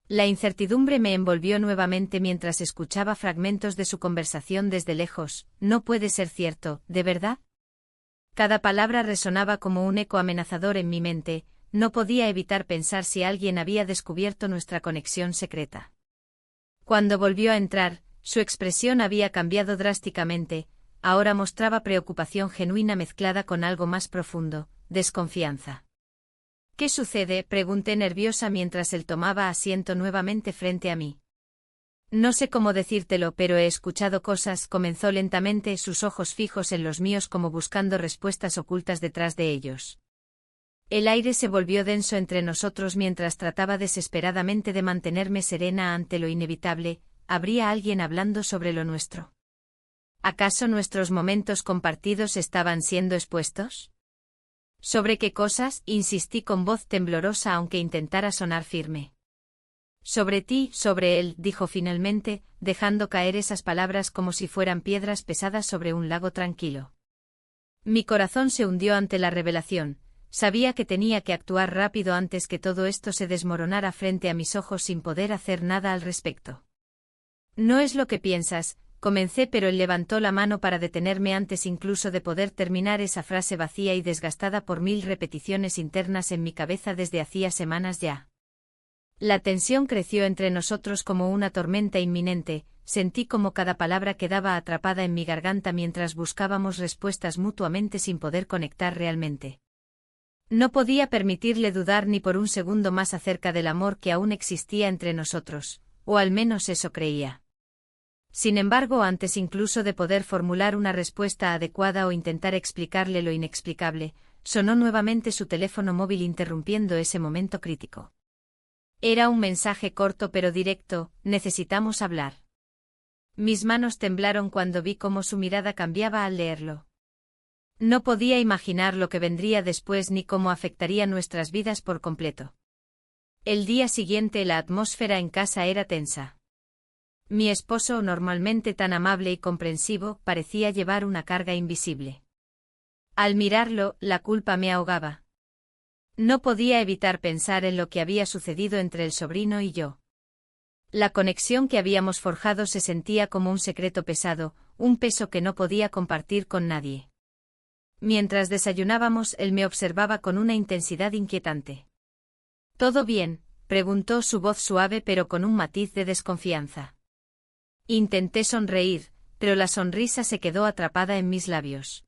La incertidumbre me envolvió nuevamente mientras escuchaba fragmentos de su conversación desde lejos. No puede ser cierto, ¿de verdad? Cada palabra resonaba como un eco amenazador en mi mente, no podía evitar pensar si alguien había descubierto nuestra conexión secreta. Cuando volvió a entrar, su expresión había cambiado drásticamente, ahora mostraba preocupación genuina mezclada con algo más profundo, desconfianza. ¿Qué sucede?, pregunté nerviosa mientras él tomaba asiento nuevamente frente a mí. No sé cómo decírtelo, pero he escuchado cosas, comenzó lentamente, sus ojos fijos en los míos como buscando respuestas ocultas detrás de ellos. El aire se volvió denso entre nosotros mientras trataba desesperadamente de mantenerme serena ante lo inevitable. ¿Habría alguien hablando sobre lo nuestro? ¿Acaso nuestros momentos compartidos estaban siendo expuestos? ¿Sobre qué cosas?, insistí con voz temblorosa aunque intentara sonar firme. Sobre ti, sobre él, dijo finalmente, dejando caer esas palabras como si fueran piedras pesadas sobre un lago tranquilo. Mi corazón se hundió ante la revelación, sabía que tenía que actuar rápido antes que todo esto se desmoronara frente a mis ojos sin poder hacer nada al respecto. No es lo que piensas, comencé, pero él levantó la mano para detenerme antes incluso de poder terminar esa frase vacía y desgastada por 1000 repeticiones internas en mi cabeza desde hacía semanas ya. La tensión creció entre nosotros como una tormenta inminente, sentí como cada palabra quedaba atrapada en mi garganta mientras buscábamos respuestas mutuamente sin poder conectar realmente. No podía permitirle dudar ni por un segundo más acerca del amor que aún existía entre nosotros, o al menos eso creía. Sin embargo, antes incluso de poder formular una respuesta adecuada o intentar explicarle lo inexplicable, sonó nuevamente su teléfono móvil interrumpiendo ese momento crítico. Era un mensaje corto pero directo: necesitamos hablar. Mis manos temblaron cuando vi cómo su mirada cambiaba al leerlo. No podía imaginar lo que vendría después ni cómo afectaría nuestras vidas por completo. El día siguiente la atmósfera en casa era tensa. Mi esposo, normalmente tan amable y comprensivo, parecía llevar una carga invisible. Al mirarlo, la culpa me ahogaba. No podía evitar pensar en lo que había sucedido entre el sobrino y yo. La conexión que habíamos forjado se sentía como un secreto pesado, un peso que no podía compartir con nadie. Mientras desayunábamos, él me observaba con una intensidad inquietante. ¿Todo bien?, preguntó, su voz suave pero con un matiz de desconfianza. Intenté sonreír, pero la sonrisa se quedó atrapada en mis labios.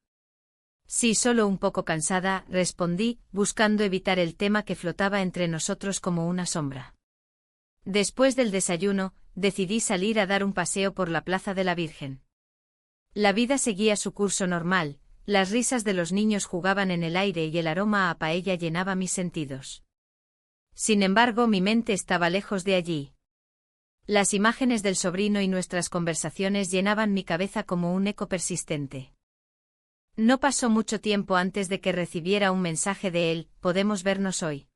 Sí, solo un poco cansada, respondí, buscando evitar el tema que flotaba entre nosotros como una sombra. Después del desayuno, decidí salir a dar un paseo por la Plaza de la Virgen. La vida seguía su curso normal, las risas de los niños jugaban en el aire y el aroma a paella llenaba mis sentidos. Sin embargo, mi mente estaba lejos de allí. Las imágenes del sobrino y nuestras conversaciones llenaban mi cabeza como un eco persistente. No pasó mucho tiempo antes de que recibiera un mensaje de él: ¿podemos vernos hoy?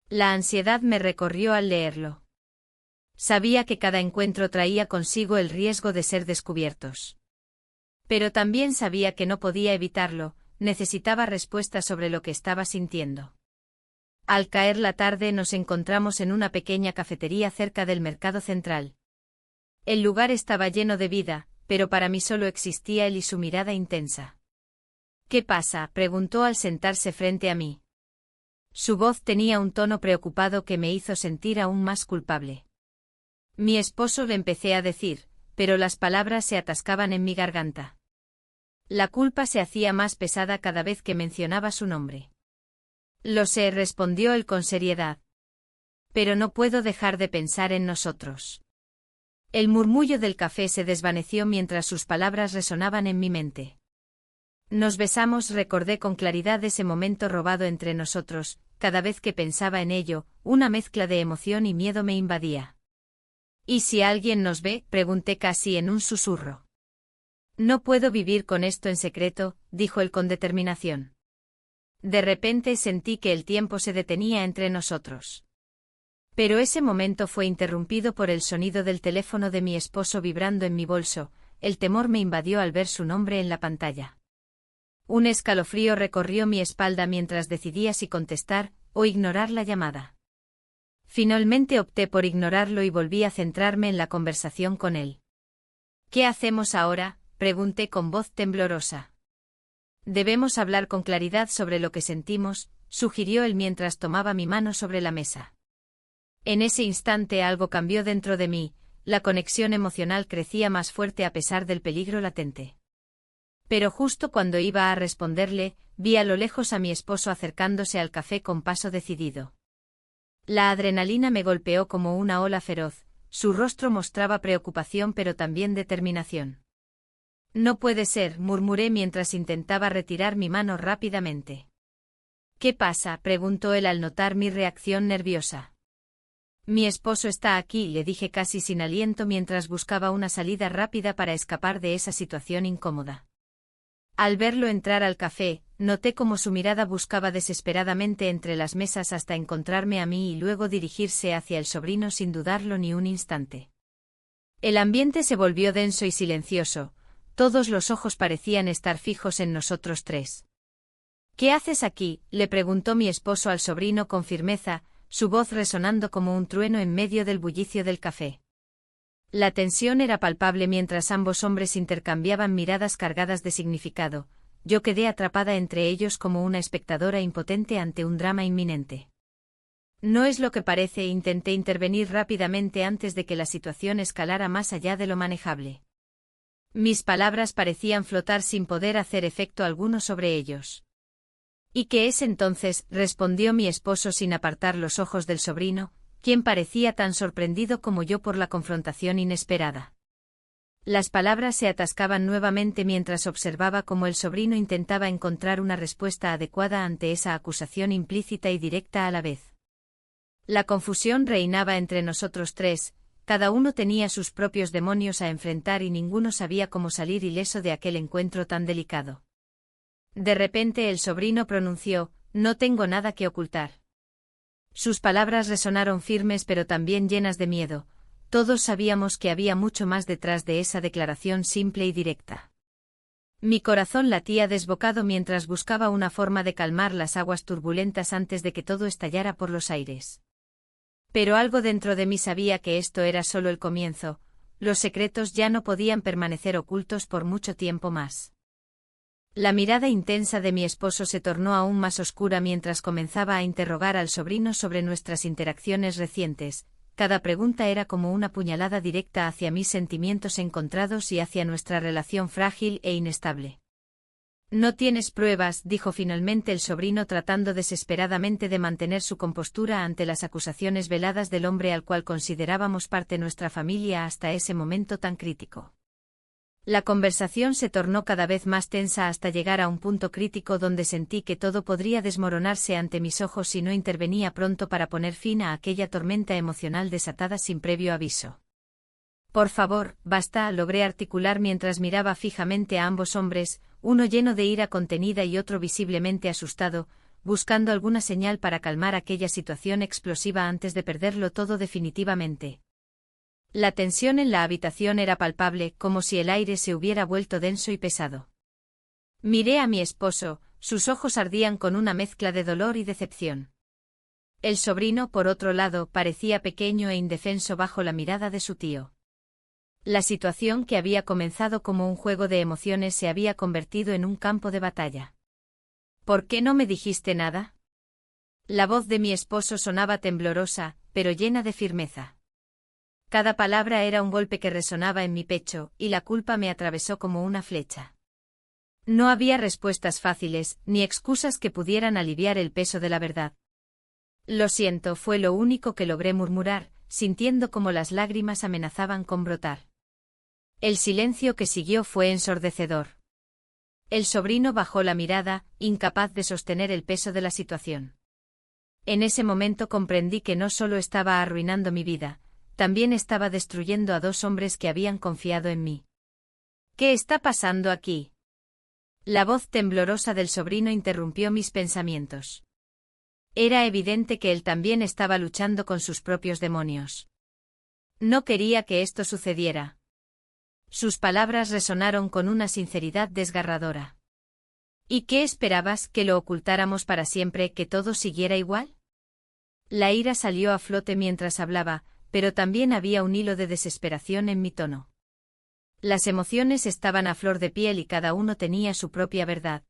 La ansiedad me recorrió al leerlo. Sabía que cada encuentro traía consigo el riesgo de ser descubiertos. Pero también sabía que no podía evitarlo, necesitaba respuestas sobre lo que estaba sintiendo. Al caer la tarde nos encontramos en una pequeña cafetería cerca del mercado central. El lugar estaba lleno de vida, pero para mí solo existía él y su mirada intensa. ¿Qué pasa?, preguntó al sentarse frente a mí. Su voz tenía un tono preocupado que me hizo sentir aún más culpable. Mi esposo, le empecé a decir, pero las palabras se atascaban en mi garganta. La culpa se hacía más pesada cada vez que mencionaba su nombre. Lo sé, respondió él con seriedad. Pero no puedo dejar de pensar en nosotros. El murmullo del café se desvaneció mientras sus palabras resonaban en mi mente. Nos besamos, recordé con claridad ese momento robado entre nosotros, cada vez que pensaba en ello, una mezcla de emoción y miedo me invadía. ¿Y si alguien nos ve?, pregunté casi en un susurro. No puedo vivir con esto en secreto, dijo él con determinación. De repente sentí que el tiempo se detenía entre nosotros. Pero ese momento fue interrumpido por el sonido del teléfono de mi esposo vibrando en mi bolso. El temor me invadió al ver su nombre en la pantalla. Un escalofrío recorrió mi espalda mientras decidía si contestar o ignorar la llamada. Finalmente opté por ignorarlo y volví a centrarme en la conversación con él. ¿Qué hacemos ahora?, pregunté con voz temblorosa. Debemos hablar con claridad sobre lo que sentimos, sugirió él mientras tomaba mi mano sobre la mesa. En ese instante algo cambió dentro de mí, la conexión emocional crecía más fuerte a pesar del peligro latente. Pero justo cuando iba a responderle, vi a lo lejos a mi esposo acercándose al café con paso decidido. La adrenalina me golpeó como una ola feroz, su rostro mostraba preocupación pero también determinación. No puede ser, murmuré mientras intentaba retirar mi mano rápidamente. ¿Qué pasa?, preguntó él al notar mi reacción nerviosa. Mi esposo está aquí, le dije casi sin aliento mientras buscaba una salida rápida para escapar de esa situación incómoda. Al verlo entrar al café, noté cómo su mirada buscaba desesperadamente entre las mesas hasta encontrarme a mí y luego dirigirse hacia el sobrino sin dudarlo ni un instante. El ambiente se volvió denso y silencioso, todos los ojos parecían estar fijos en nosotros tres. ¿Qué haces aquí?, le preguntó mi esposo al sobrino con firmeza, su voz resonando como un trueno en medio del bullicio del café. La tensión era palpable mientras ambos hombres intercambiaban miradas cargadas de significado. Yo quedé atrapada entre ellos como una espectadora impotente ante un drama inminente. No es lo que parece, intenté intervenir rápidamente antes de que la situación escalara más allá de lo manejable. Mis palabras parecían flotar sin poder hacer efecto alguno sobre ellos. ¿Y qué es entonces?, respondió mi esposo sin apartar los ojos del sobrino, quien parecía tan sorprendido como yo por la confrontación inesperada. Las palabras se atascaban nuevamente mientras observaba cómo el sobrino intentaba encontrar una respuesta adecuada ante esa acusación implícita y directa a la vez. La confusión reinaba entre nosotros tres, cada uno tenía sus propios demonios a enfrentar y ninguno sabía cómo salir ileso de aquel encuentro tan delicado. De repente el sobrino pronunció: «No tengo nada que ocultar». Sus palabras resonaron firmes pero también llenas de miedo. Todos sabíamos que había mucho más detrás de esa declaración simple y directa. Mi corazón latía desbocado mientras buscaba una forma de calmar las aguas turbulentas antes de que todo estallara por los aires. Pero algo dentro de mí sabía que esto era solo el comienzo, los secretos ya no podían permanecer ocultos por mucho tiempo más. La mirada intensa de mi esposo se tornó aún más oscura mientras comenzaba a interrogar al sobrino sobre nuestras interacciones recientes. Cada pregunta era como una puñalada directa hacia mis sentimientos encontrados y hacia nuestra relación frágil e inestable. «No tienes pruebas», dijo finalmente el sobrino tratando desesperadamente de mantener su compostura ante las acusaciones veladas del hombre al cual considerábamos parte de nuestra familia hasta ese momento tan crítico. La conversación se tornó cada vez más tensa hasta llegar a un punto crítico donde sentí que todo podría desmoronarse ante mis ojos si no intervenía pronto para poner fin a aquella tormenta emocional desatada sin previo aviso. «Por favor, basta», logré articular mientras miraba fijamente a ambos hombres, uno lleno de ira contenida y otro visiblemente asustado, buscando alguna señal para calmar aquella situación explosiva antes de perderlo todo definitivamente. La tensión en la habitación era palpable, como si el aire se hubiera vuelto denso y pesado. Miré a mi esposo, sus ojos ardían con una mezcla de dolor y decepción. El sobrino, por otro lado, parecía pequeño e indefenso bajo la mirada de su tío. La situación que había comenzado como un juego de emociones se había convertido en un campo de batalla. «¿Por qué no me dijiste nada?». La voz de mi esposo sonaba temblorosa, pero llena de firmeza. Cada palabra era un golpe que resonaba en mi pecho, y la culpa me atravesó como una flecha. No había respuestas fáciles, ni excusas que pudieran aliviar el peso de la verdad. «Lo siento», fue lo único que logré murmurar, sintiendo como las lágrimas amenazaban con brotar. El silencio que siguió fue ensordecedor. El sobrino bajó la mirada, incapaz de sostener el peso de la situación. En ese momento comprendí que no solo estaba arruinando mi vida, también estaba destruyendo a 2 hombres que habían confiado en mí. ¿Qué está pasando aquí? La voz temblorosa del sobrino interrumpió mis pensamientos. Era evidente que él también estaba luchando con sus propios demonios. No quería que esto sucediera. Sus palabras resonaron con una sinceridad desgarradora. ¿Y qué esperabas, que lo ocultáramos para siempre, que todo siguiera igual? La ira salió a flote mientras hablaba, pero también había un hilo de desesperación en mi tono. Las emociones estaban a flor de piel y cada uno tenía su propia verdad.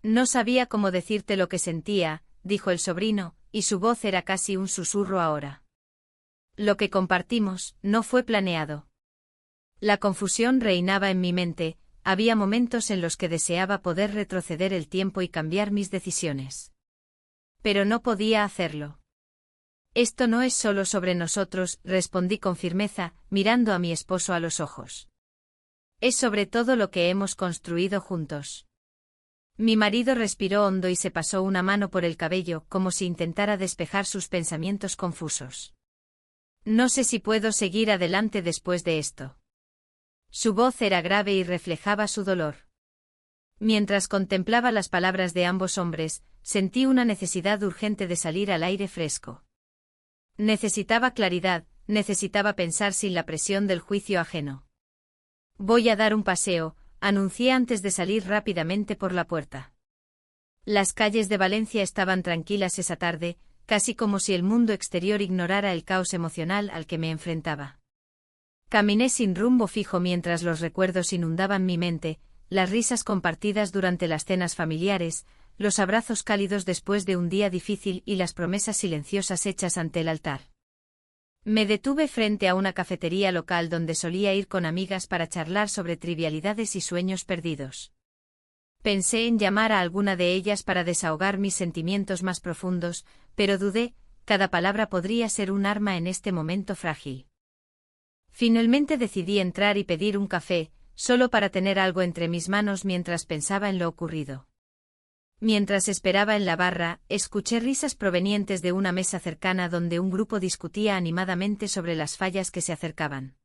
No sabía cómo decirte lo que sentía, dijo el sobrino, y su voz era casi un susurro ahora. Lo que compartimos no fue planeado. La confusión reinaba en mi mente, había momentos en los que deseaba poder retroceder el tiempo y cambiar mis decisiones. Pero no podía hacerlo. Esto no es solo sobre nosotros, respondí con firmeza, mirando a mi esposo a los ojos. Es sobre todo lo que hemos construido juntos. Mi marido respiró hondo y se pasó una mano por el cabello, como si intentara despejar sus pensamientos confusos. No sé si puedo seguir adelante después de esto. Su voz era grave y reflejaba su dolor. Mientras contemplaba las palabras de ambos hombres, sentí una necesidad urgente de salir al aire fresco. Necesitaba claridad, necesitaba pensar sin la presión del juicio ajeno. Voy a dar un paseo, anuncié antes de salir rápidamente por la puerta. Las calles de Valencia estaban tranquilas esa tarde, casi como si el mundo exterior ignorara el caos emocional al que me enfrentaba. Caminé sin rumbo fijo mientras los recuerdos inundaban mi mente, las risas compartidas durante las cenas familiares, los abrazos cálidos después de un día difícil y las promesas silenciosas hechas ante el altar. Me detuve frente a una cafetería local donde solía ir con amigas para charlar sobre trivialidades y sueños perdidos. Pensé en llamar a alguna de ellas para desahogar mis sentimientos más profundos, pero dudé, cada palabra podría ser un arma en este momento frágil. Finalmente decidí entrar y pedir un café, solo para tener algo entre mis manos mientras pensaba en lo ocurrido. Mientras esperaba en la barra, escuché risas provenientes de una mesa cercana donde un grupo discutía animadamente sobre las fallas que se acercaban.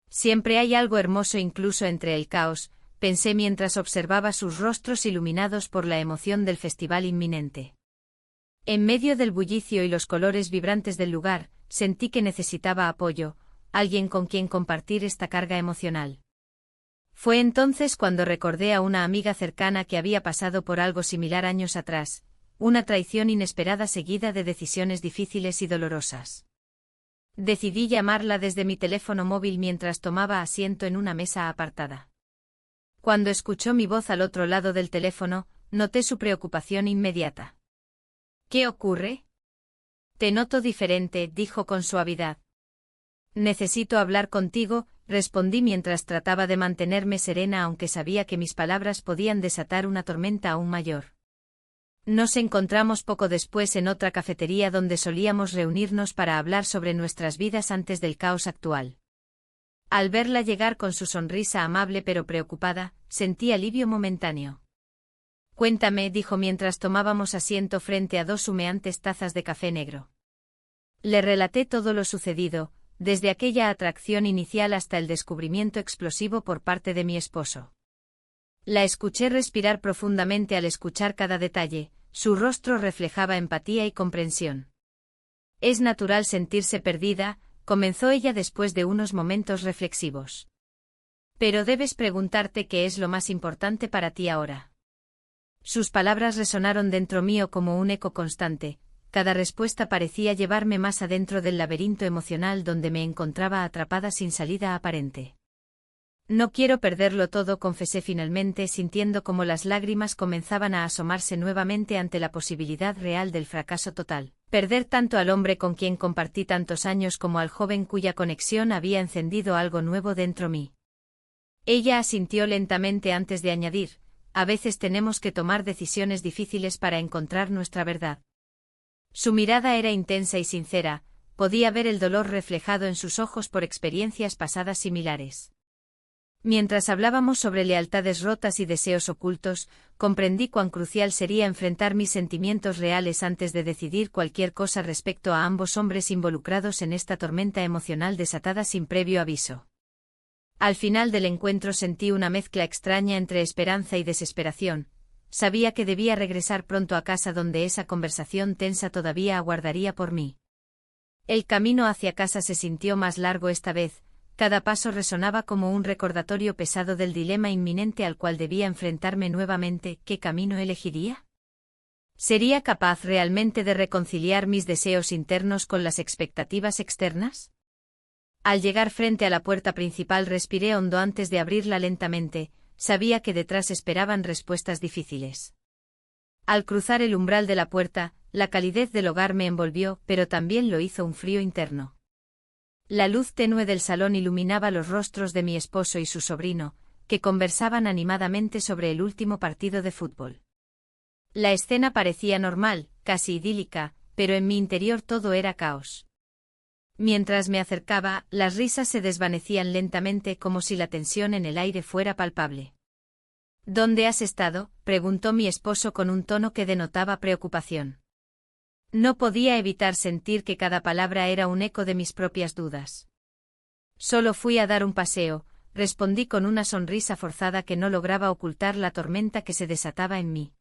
Siempre hay algo hermoso incluso entre el caos, pensé mientras observaba sus rostros iluminados por la emoción del festival inminente. En medio del bullicio y los colores vibrantes del lugar, sentí que necesitaba apoyo, alguien con quien compartir esta carga emocional. Fue entonces cuando recordé a una amiga cercana que había pasado por algo similar años atrás, una traición inesperada seguida de decisiones difíciles y dolorosas. Decidí llamarla desde mi teléfono móvil mientras tomaba asiento en una mesa apartada. Cuando escuchó mi voz al otro lado del teléfono, noté su preocupación inmediata. ¿Qué ocurre? Te noto diferente, dijo con suavidad. Necesito hablar contigo, respondí mientras trataba de mantenerme serena aunque sabía que mis palabras podían desatar una tormenta aún mayor. Nos encontramos poco después en otra cafetería donde solíamos reunirnos para hablar sobre nuestras vidas antes del caos actual. Al verla llegar con su sonrisa amable pero preocupada, sentí alivio momentáneo. Cuéntame, dijo mientras tomábamos asiento frente a 2 humeantes tazas de café negro. Le relaté todo lo sucedido, desde aquella atracción inicial hasta el descubrimiento explosivo por parte de mi esposo. La escuché respirar profundamente al escuchar cada detalle, su rostro reflejaba empatía y comprensión. Es natural sentirse perdida, comenzó ella después de unos momentos reflexivos. Pero debes preguntarte qué es lo más importante para ti ahora. Sus palabras resonaron dentro mío como un eco constante. Cada respuesta parecía llevarme más adentro del laberinto emocional donde me encontraba atrapada sin salida aparente. No quiero perderlo todo, confesé finalmente, sintiendo como las lágrimas comenzaban a asomarse nuevamente ante la posibilidad real del fracaso total. Perder tanto al hombre con quien compartí tantos años como al joven cuya conexión había encendido algo nuevo dentro mí. Ella asintió lentamente antes de añadir, a veces tenemos que tomar decisiones difíciles para encontrar nuestra verdad. Su mirada era intensa y sincera, podía ver el dolor reflejado en sus ojos por experiencias pasadas similares. Mientras hablábamos sobre lealtades rotas y deseos ocultos, comprendí cuán crucial sería enfrentar mis sentimientos reales antes de decidir cualquier cosa respecto a ambos hombres involucrados en esta tormenta emocional desatada sin previo aviso. Al final del encuentro sentí una mezcla extraña entre esperanza y desesperación. Sabía que debía regresar pronto a casa donde esa conversación tensa todavía aguardaría por mí. El camino hacia casa se sintió más largo esta vez. Cada paso resonaba como un recordatorio pesado del dilema inminente al cual debía enfrentarme nuevamente. ¿Qué camino elegiría? ¿Sería capaz realmente de reconciliar mis deseos internos con las expectativas externas? Al llegar frente a la puerta principal respiré hondo antes de abrirla lentamente. Sabía que detrás esperaban respuestas difíciles. Al cruzar el umbral de la puerta, la calidez del hogar me envolvió, pero también lo hizo un frío interno. La luz tenue del salón iluminaba los rostros de mi esposo y su sobrino, que conversaban animadamente sobre el último partido de fútbol. La escena parecía normal, casi idílica, pero en mi interior todo era caos. Mientras me acercaba, las risas se desvanecían lentamente como si la tensión en el aire fuera palpable. ¿Dónde has estado?, preguntó mi esposo con un tono que denotaba preocupación. No podía evitar sentir que cada palabra era un eco de mis propias dudas. Solo fui a dar un paseo, respondí con una sonrisa forzada que no lograba ocultar la tormenta que se desataba en mí.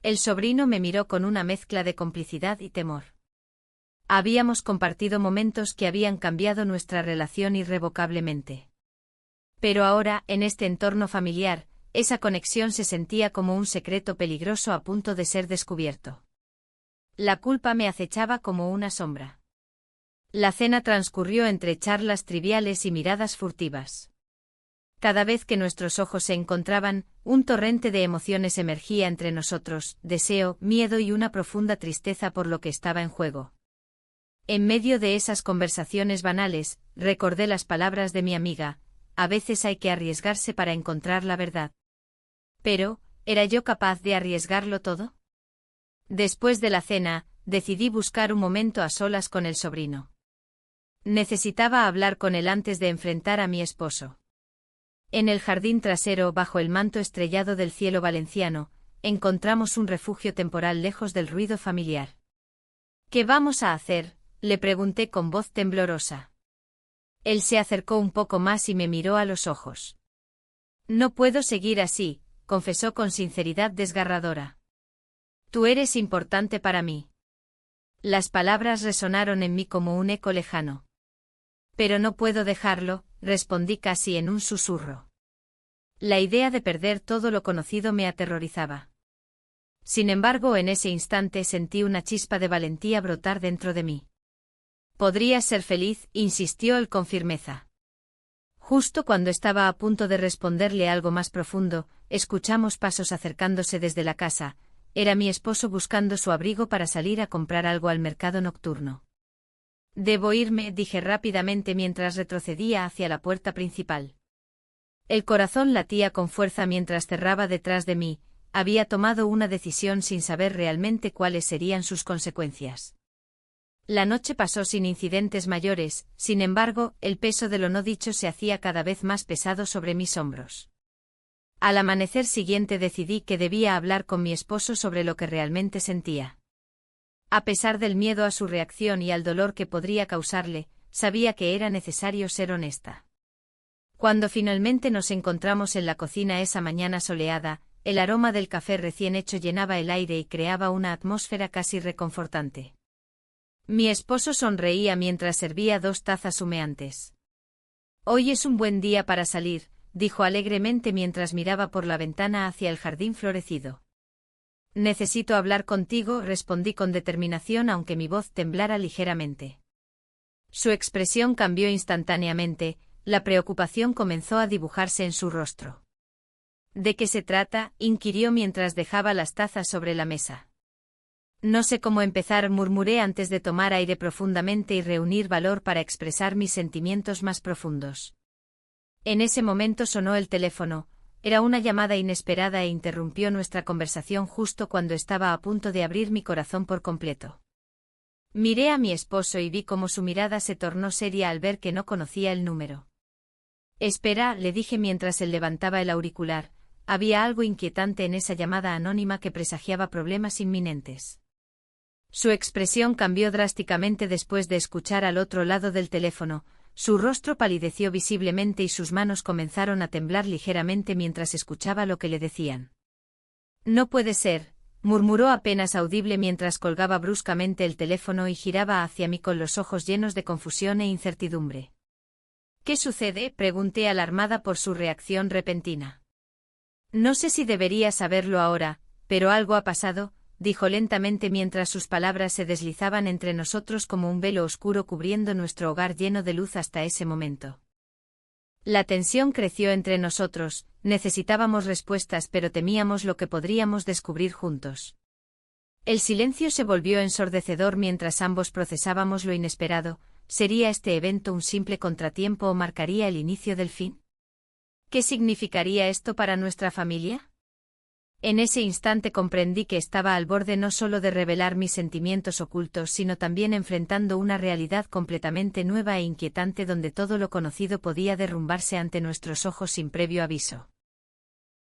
El sobrino me miró con una mezcla de complicidad y temor. Habíamos compartido momentos que habían cambiado nuestra relación irrevocablemente. Pero ahora, en este entorno familiar, esa conexión se sentía como un secreto peligroso a punto de ser descubierto. La culpa me acechaba como una sombra. La cena transcurrió entre charlas triviales y miradas furtivas. Cada vez que nuestros ojos se encontraban, un torrente de emociones emergía entre nosotros, deseo, miedo y una profunda tristeza por lo que estaba en juego. En medio de esas conversaciones banales, recordé las palabras de mi amiga: a veces hay que arriesgarse para encontrar la verdad. Pero, ¿era yo capaz de arriesgarlo todo? Después de la cena, decidí buscar un momento a solas con el sobrino. Necesitaba hablar con él antes de enfrentar a mi esposo. En el jardín trasero, bajo el manto estrellado del cielo valenciano, encontramos un refugio temporal lejos del ruido familiar. ¿Qué vamos a hacer?, le pregunté con voz temblorosa. Él se acercó un poco más y me miró a los ojos. No puedo seguir así, confesó con sinceridad desgarradora. Tú eres importante para mí. Las palabras resonaron en mí como un eco lejano. Pero no puedo dejarlo, respondí casi en un susurro. La idea de perder todo lo conocido me aterrorizaba. Sin embargo, en ese instante sentí una chispa de valentía brotar dentro de mí. Podrías ser feliz, insistió él con firmeza. Justo cuando estaba a punto de responderle algo más profundo, escuchamos pasos acercándose desde la casa. Era mi esposo buscando su abrigo para salir a comprar algo al mercado nocturno. Debo irme, dije rápidamente mientras retrocedía hacia la puerta principal. El corazón latía con fuerza mientras cerraba detrás de mí. Había tomado una decisión sin saber realmente cuáles serían sus consecuencias. La noche pasó sin incidentes mayores, sin embargo, el peso de lo no dicho se hacía cada vez más pesado sobre mis hombros. Al amanecer siguiente decidí que debía hablar con mi esposo sobre lo que realmente sentía. A pesar del miedo a su reacción y al dolor que podría causarle, sabía que era necesario ser honesta. Cuando finalmente nos encontramos en la cocina esa mañana soleada, el aroma del café recién hecho llenaba el aire y creaba una atmósfera casi reconfortante. Mi esposo sonreía mientras servía 2 tazas humeantes. Hoy es un buen día para salir, dijo alegremente mientras miraba por la ventana hacia el jardín florecido. Necesito hablar contigo, respondí con determinación aunque mi voz temblara ligeramente. Su expresión cambió instantáneamente, la preocupación comenzó a dibujarse en su rostro. ¿De qué se trata?, inquirió mientras dejaba las tazas sobre la mesa. No sé cómo empezar, murmuré antes de tomar aire profundamente y reunir valor para expresar mis sentimientos más profundos. En ese momento sonó el teléfono. Era una llamada inesperada e interrumpió nuestra conversación justo cuando estaba a punto de abrir mi corazón por completo. Miré a mi esposo y vi cómo su mirada se tornó seria al ver que no conocía el número. Espera, le dije mientras él levantaba el auricular, había algo inquietante en esa llamada anónima que presagiaba problemas inminentes. Su expresión cambió drásticamente después de escuchar al otro lado del teléfono, su rostro palideció visiblemente y sus manos comenzaron a temblar ligeramente mientras escuchaba lo que le decían. No puede ser, murmuró apenas audible mientras colgaba bruscamente el teléfono y giraba hacia mí con los ojos llenos de confusión e incertidumbre. ¿Qué sucede?, pregunté alarmada por su reacción repentina. No sé si debería saberlo ahora, pero algo ha pasado, dijo lentamente mientras sus palabras se deslizaban entre nosotros como un velo oscuro cubriendo nuestro hogar lleno de luz hasta ese momento. La tensión creció entre nosotros, necesitábamos respuestas pero temíamos lo que podríamos descubrir juntos. El silencio se volvió ensordecedor mientras ambos procesábamos lo inesperado. ¿Sería este evento un simple contratiempo o marcaría el inicio del fin? ¿Qué significaría esto para nuestra familia? En ese instante comprendí que estaba al borde no solo de revelar mis sentimientos ocultos sino también enfrentando una realidad completamente nueva e inquietante donde todo lo conocido podía derrumbarse ante nuestros ojos sin previo aviso.